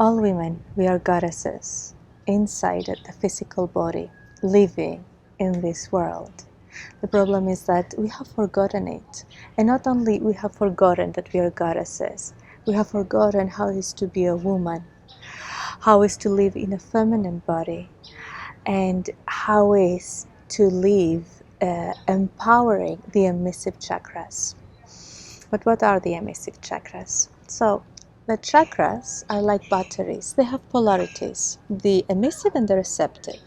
All women, we are goddesses inside the physical body, living in this world. The problem is that we have forgotten it. And not only we have forgotten that we are goddesses, we have forgotten how it is to be a woman, how it is to live in a feminine body, and how it is to live empowering the emissive chakras. But what are the emissive chakras? So, the chakras are like batteries. They have polarities, the emissive and the receptive.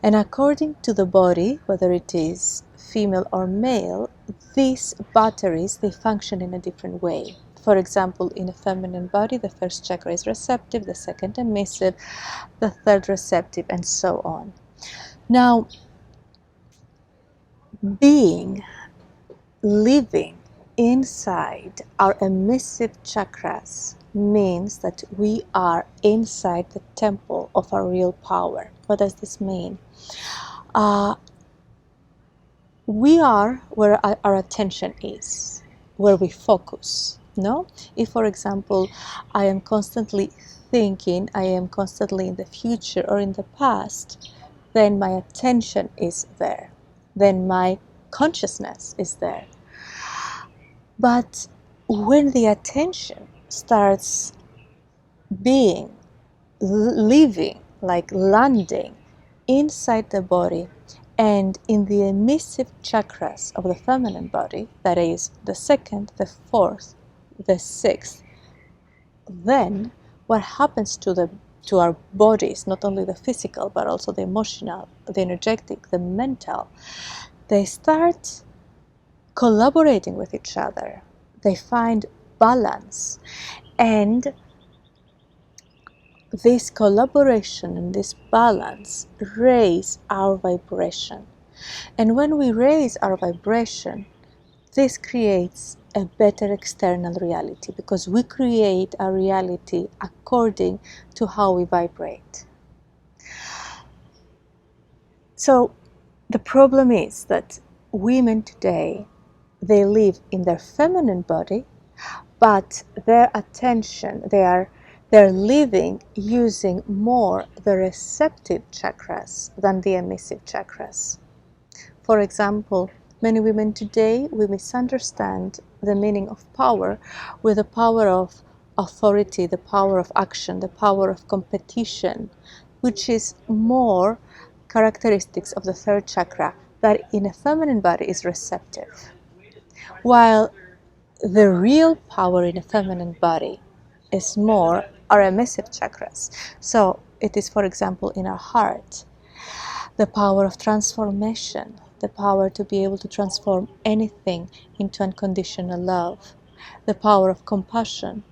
And according to the body, whether it is female or male, these batteries, they function in a different way. For example, in a feminine body, the first chakra is receptive, the second emissive, the third receptive, and so on. Now, living inside our emissive chakras means that we are inside the temple of our real power. What does this mean? We are where our attention is, where we focus. No? If, for example, I am constantly thinking, I am constantly in the future or in the past, then my attention is there. Then my consciousness is there. But when the attention starts being, living, like landing inside the body and in the emissive chakras of the feminine body, that is the second, the fourth, the sixth, then what happens to our bodies, not only the physical but also the emotional, the energetic, the mental, they start collaborating with each other. They find balance, and this collaboration and this balance raise our vibration. And when we raise our vibration, this creates a better external reality, because we create a reality according to how we vibrate. So the problem is that women today, they live in their feminine body, but their attention, they're living using more the receptive chakras than the emissive chakras. For example, many women today, we misunderstand the meaning of power with the power of authority, the power of action, the power of competition, which is more characteristics of the third chakra, that in a feminine body is receptive. While the real power in a feminine body is more our emissive chakras. So it is, for example, in our heart, the power of transformation, the power to be able to transform anything into unconditional love, the power of compassion.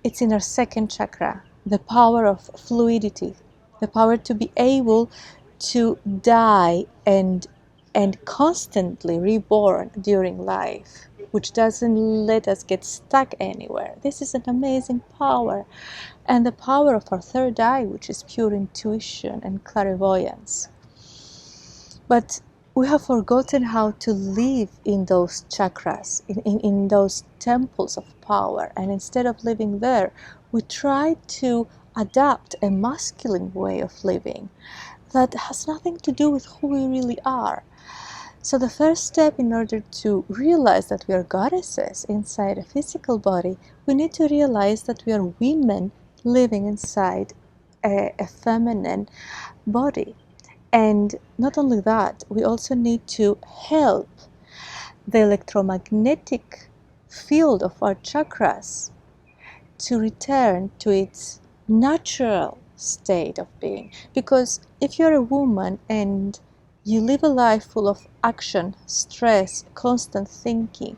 It's in our second chakra, the power of fluidity, the power to be able to die and constantly reborn during life, which doesn't let us get stuck anywhere. This is an amazing power. And the power of our third eye, which is pure intuition and clairvoyance. But we have forgotten how to live in those chakras, in those temples of power. And instead of living there, we try to adapt a masculine way of living that has nothing to do with who we really are. So the first step in order to realize that we are goddesses inside a physical body, we need to realize that we are women living inside a feminine body. And not only that, we also need to help the electromagnetic field of our chakras to return to its natural state of being. Because if you're a woman and you live a life full of action, stress, constant thinking,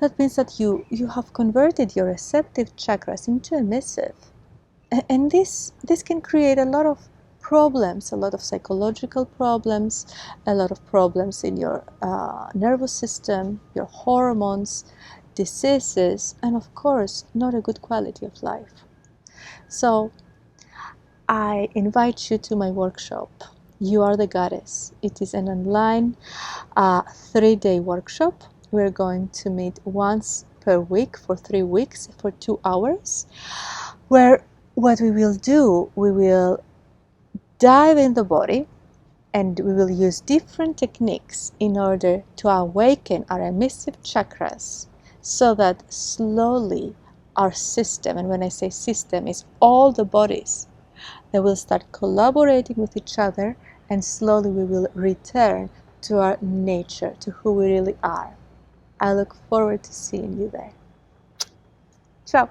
that means that you have converted your receptive chakras into emissive. And this can create a lot of problems, a lot of psychological problems, a lot of problems in your nervous system, your hormones, diseases, and of course, not a good quality of life. So I invite you to my workshop, You Are the Goddess. It is an online 3-day workshop. We're going to meet once per week for 3 weeks for 2 hours, where what we will do, we will dive in the body, and we will use different techniques in order to awaken our emissive chakras, so that slowly our system, and when I say system, is all the bodies, they will start collaborating with each other, and slowly we will return to our nature, to who we really are. I look forward to seeing you there. Ciao!